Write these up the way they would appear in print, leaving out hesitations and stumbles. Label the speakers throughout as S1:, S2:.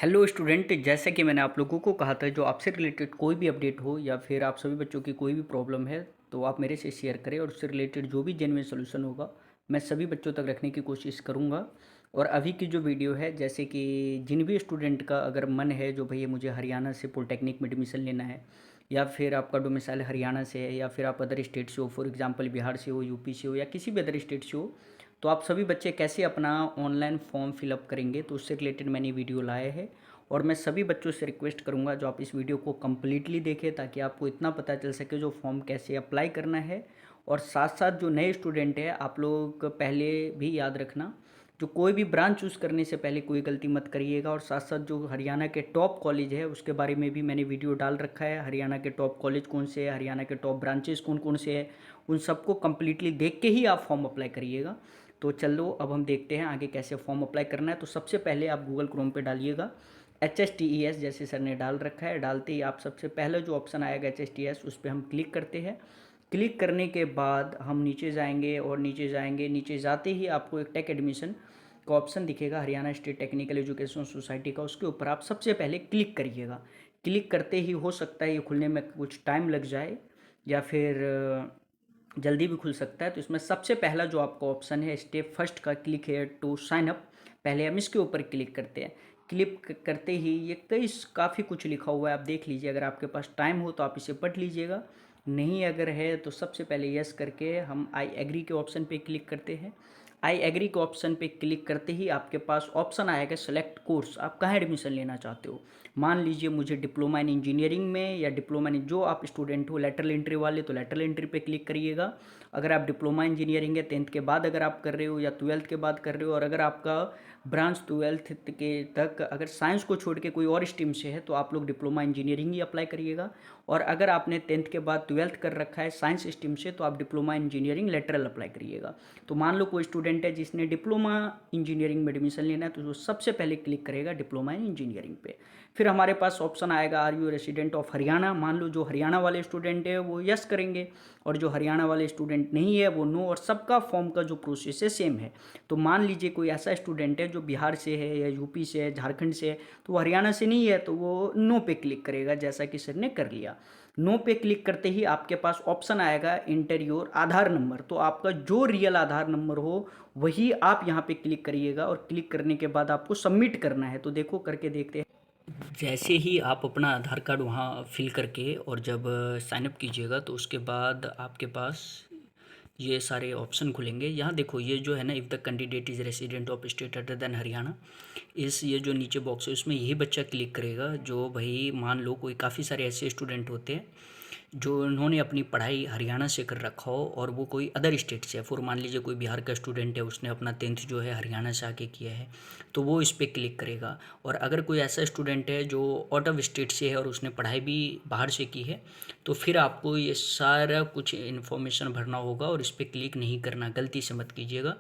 S1: Hello student, जैसे कि मैंने आप लोगों को कहा था, जो आपसे रिलेटेड कोई भी अपडेट हो या फिर आप सभी बच्चों की कोई भी प्रॉब्लम है तो आप मेरे से शेयर करें और उससे रिलेटेड जो भी जेन्युइन सोल्यूशन होगा मैं सभी बच्चों तक रखने की कोशिश करूंगा। और अभी की जो वीडियो है, जैसे कि जिन भी स्टूडेंट का अगर मन है जो भैया मुझे हरियाणा से पॉलिटेक्निक में एडमिशन लेना है, या फिर आपका डोमिसाइल हरियाणा से है, या फिर आप अदर स्टेट से हो, फॉर एग्जांपल बिहार से हो, यूपी से हो, या किसी भी अदर स्टेट से हो, तो आप सभी बच्चे कैसे अपना ऑनलाइन फॉर्म फिलअप करेंगे तो उससे रिलेटेड मैंने वीडियो लाया है। और मैं सभी बच्चों से रिक्वेस्ट करूंगा जो आप इस वीडियो को कम्प्लीटली देखें ताकि आपको इतना पता चल सके जो फॉर्म कैसे अप्लाई करना है। और साथ साथ जो नए स्टूडेंट है, आप लोग पहले भी याद रखना, जो कोई भी ब्रांच चूज़ करने से पहले कोई गलती मत करिएगा। और साथ साथ जो हरियाणा के टॉप कॉलेज है उसके बारे में भी मैंने वीडियो डाल रखा है, हरियाणा के टॉप कॉलेज कौन से है, हरियाणा के टॉप ब्रांचेस कौन कौन से हैं, उन सबको कम्प्लीटली देख के ही आप फॉर्म अप्लाई करिएगा। तो चलो अब हम देखते हैं आगे कैसे फॉर्म अप्लाई करना है। तो सबसे पहले आप गूगल क्रोम पे डालिएगा HSTES, जैसे सर ने डाल रखा है। डालते ही आप सबसे पहले जो ऑप्शन आएगा HSTES, उस पर हम क्लिक करते हैं। क्लिक करने के बाद हम नीचे जाएंगे और नीचे जाएंगे, नीचे जाते ही आपको एक टेक एडमिशन का ऑप्शन दिखेगा, Haryana state technical education society का। उसके ऊपर आप सबसे पहले क्लिक करिएगा। क्लिक करते ही हो सकता है ये खुलने में कुछ टाइम लग जाए या फिर जल्दी भी खुल सकता है। तो इसमें सबसे पहला जो आपका ऑप्शन है स्टेप फर्स्ट का, क्लिक है टू साइन अप, पहले हम इसके ऊपर क्लिक करते हैं। क्लिक करते ही ये काफ़ी कुछ लिखा हुआ है, आप देख लीजिए। अगर आपके पास टाइम हो तो आप इसे पढ़ लीजिएगा, नहीं अगर है तो सबसे पहले यस करके हम आई एग्री के ऑप्शन पे क्लिक करते हैं। आई एग्री के ऑप्शन पे क्लिक करते ही आपके पास ऑप्शन आएगा सेलेक्ट कोर्स, आप कहाँ एडमिशन लेना चाहते हो। मान लीजिए मुझे डिप्लोमा इन इंजीनियरिंग में, या डिप्लोमा इन, जो आप स्टूडेंट हो लेटरल एंट्री वाले तो लेटरल एंट्री पे क्लिक करिएगा। अगर आप डिप्लोमा इंजीनियरिंग है 10th के बाद अगर आप कर रहे हो, या 12th के बाद कर रहे हो, और अगर आपका ब्रांच 12th के तक अगर साइंस को छोड़ के कोई और स्ट्रीम से है तो आप लोग डिप्लोमा इंजीनियरिंग ही अप्लाई करिएगा। और अगर आपने 10th के बाद 12th कर रखा है साइंस स्ट्रीम से तो आप डिप्लोमा इंजीनियरिंग लेटरल अप्लाई करिएगा। तो मान लो कोई स्टूडेंट है जिसने डिप्लोमा इंजीनियरिंग में एडमिशन लेना है तो वो सबसे पहले क्लिक करेगा डिप्लोमा इन इंजीनियरिंग पे। फिर हमारे पास ऑप्शन आएगा are you resident of Haryana. मान लो जो हरियाणा वाले स्टूडेंट है वो यस करेंगे, और जो हरियाणा वाले स्टूडेंट नहीं है वो नो। और सबका फॉर्म का जो प्रोसेस है सेम है। तो मान लीजिए कोई ऐसा स्टूडेंट है जो बिहार से है, या यूपी से है, झारखंड से है, तो वो हरियाणा से नहीं है तो वो नो पे क्लिक करेगा, जैसा कि सर ने कर लिया। नो पे क्लिक करते ही आपके पास ऑप्शन आएगा इंटर योर आधार नंबर। तो आपका जो रियल आधार नंबर हो वही आप यहाँ पे क्लिक करिएगा, और क्लिक करने के बाद आपको सबमिट करना है। तो देखो करके देखते हैं। जैसे ही आप अपना आधार कार्ड वहाँ फिल करके और जब साइन अप कीजिएगा तो उसके बाद आपके पास ये सारे ऑप्शन खुलेंगे। यहाँ देखो ये जो है ना, if the candidate is resident of state other than Haryana, इस ये जो नीचे बॉक्स है उसमें यही बच्चा क्लिक करेगा जो भाई, मान लो कोई काफ़ी सारे ऐसे स्टूडेंट होते हैं जो उन्होंने अपनी पढ़ाई हरियाणा से कर रखा हो और वो कोई अदर स्टेट से है। फॉर मान लीजिए कोई बिहार का स्टूडेंट है, उसने अपना 10th जो है हरियाणा से आके किया है, तो वो इस पर क्लिक करेगा। और अगर कोई ऐसा स्टूडेंट है जो आउट ऑफ स्टेट से है और उसने पढ़ाई भी बाहर से की है, तो फिर आपको ये सारा कुछ इन्फॉर्मेशन भरना होगा और इस पर क्लिक नहीं करना, गलती से मत कीजिएगा।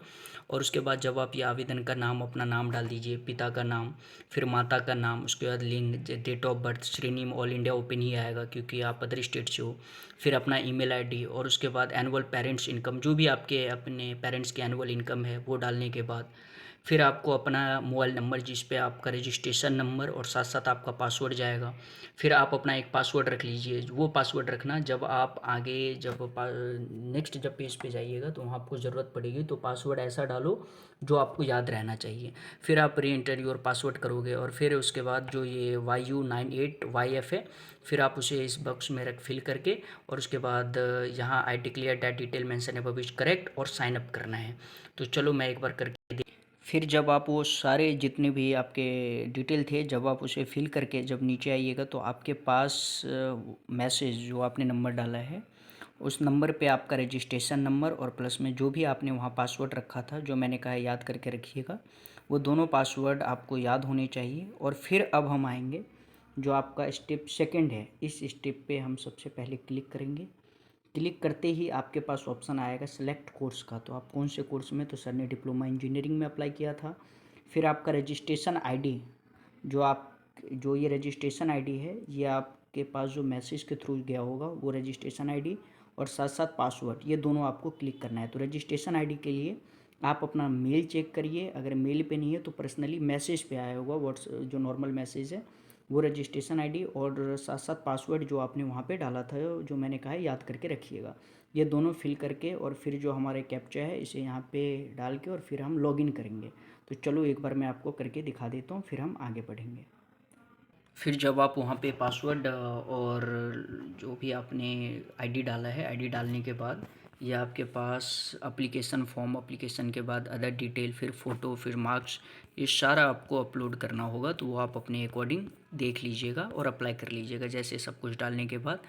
S1: और उसके बाद जब आप ये आवेदन का नाम, अपना नाम डाल दीजिए, पिता का नाम, फिर माता का नाम, उसके बाद लिंग, डेट ऑफ बर्थ, श्रेणी में ऑल इंडिया ओपन ही आएगा क्योंकि आप अदर स्टेट से हो। फिर अपना ईमेल आईडी, और उसके बाद एनुअल पेरेंट्स इनकम, जो भी आपके अपने पेरेंट्स की एनुअल इनकम है वो डालने के बाद फिर आपको अपना मोबाइल नंबर जिस पे आपका रजिस्ट्रेशन नंबर और साथ साथ आपका पासवर्ड जाएगा। फिर आप अपना एक पासवर्ड रख लीजिए, वो पासवर्ड रखना जब आप आगे जब नेक्स्ट जब पेज पे जाइएगा तो वहाँ आपको ज़रूरत पड़ेगी, तो पासवर्ड ऐसा डालो जो आपको याद रहना चाहिए। फिर आप री एंटर योर पासवर्ड करोगे, और फिर उसके बाद जो ये YU98YF है, फिर आप उसे इस बॉक्स में रख फिल करके, और उसके बाद यहाँ I declare that detail mention above is correct, और साइन अप करना है। तो चलो मैं एक बार करके फिर जब आप वो सारे जितने भी आपके डिटेल थे, जब आप उसे फिल करके जब नीचे आइएगा तो आपके पास मैसेज जो आपने नंबर डाला है उस नंबर पे आपका रजिस्ट्रेशन नंबर और प्लस में जो भी आपने वहाँ पासवर्ड रखा था, जो मैंने कहा याद करके रखिएगा, वो दोनों पासवर्ड आपको याद होने चाहिए। और फिर अब हम आएंगे जो आपका स्टेप सेकंड है, इस स्टेप पे हम सबसे पहले क्लिक करेंगे। क्लिक करते ही आपके पास ऑप्शन आएगा सेलेक्ट कोर्स का, तो आप कौन से कोर्स में, तो सर ने डिप्लोमा इंजीनियरिंग में अप्लाई किया था। फिर आपका रजिस्ट्रेशन आईडी, जो ये रजिस्ट्रेशन आईडी है ये आपके पास जो मैसेज के थ्रू गया होगा वो रजिस्ट्रेशन आईडी, और साथ साथ पासवर्ड, ये दोनों आपको क्लिक करना है। तो रजिस्ट्रेशन आईडी के लिए आप अपना मेल चेक करिए, अगर मेल पे नहीं है तो पर्सनली मैसेज पे आया होगा, जो नॉर्मल मैसेज है वो रजिस्ट्रेशन आईडी और साथ साथ पासवर्ड जो आपने वहाँ पे डाला था, जो मैंने कहा है याद करके रखिएगा। ये दोनों फिल करके और फिर जो हमारे कैप्चा है इसे यहाँ पे डाल के और फिर हम लॉगिन करेंगे। तो चलो एक बार मैं आपको करके दिखा देता हूँ, फिर हम आगे बढ़ेंगे। फिर जब आप वहाँ पे पासवर्ड और जो भी आपने आईडी डाला है, आईडी डालने के बाद ये आपके पास एप्लीकेशन फॉर्म, एप्लीकेशन के बाद अदर डिटेल, फिर फ़ोटो, फिर मार्क्स, ये सारा आपको अपलोड करना होगा। तो वो आप अपने अकॉर्डिंग देख लीजिएगा और अप्लाई कर लीजिएगा। जैसे सब कुछ डालने के बाद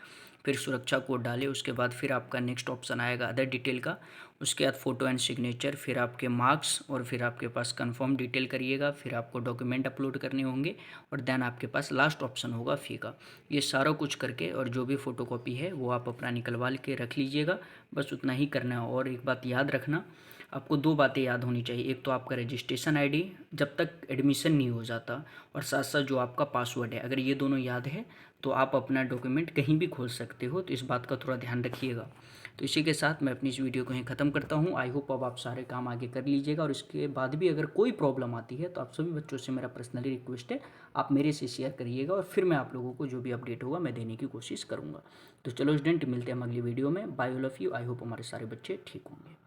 S1: फिर सुरक्षा कोड डालें, उसके बाद फिर आपका नेक्स्ट ऑप्शन आएगा अदर डिटेल का, उसके बाद फ़ोटो एंड सिग्नेचर, फिर आपके मार्क्स और फिर आपके पास कंफर्म डिटेल करिएगा, फिर आपको डॉक्यूमेंट अपलोड करने होंगे और देन आपके पास लास्ट ऑप्शन होगा फ़ी का। ये सारा कुछ करके और जो भी फ़ोटोकॉपी है वो आप अपना निकलवा के रख लीजिएगा, बस उतना ही करना है। और एक बात याद रखना, आपको दो बातें याद होनी चाहिए, एक तो आपका रजिस्ट्रेशन आईडी जब तक एडमिशन नहीं हो जाता, और साथ साथ जो आपका पासवर्ड है, अगर ये दोनों याद है तो आप अपना डॉक्यूमेंट कहीं भी खोल सकते हो। तो इस बात का थोड़ा ध्यान रखिएगा। तो इसी के साथ मैं अपनी इस वीडियो को यहीं ख़त्म करता हूँ। आई होप अब आप सारे काम आगे कर लीजिएगा, और इसके बाद भी अगर कोई प्रॉब्लम आती है तो आप सभी बच्चों से मेरा पर्सनली रिक्वेस्ट है, आप मेरे से शेयर करिएगा और फिर मैं आप लोगों को जो भी अपडेट होगा मैं देने की कोशिश करूँगा। तो चलो स्टूडेंट, मिलते हैं हम अगली वीडियो में। Bye all of you. I hope हमारे सारे बच्चे ठीक होंगे।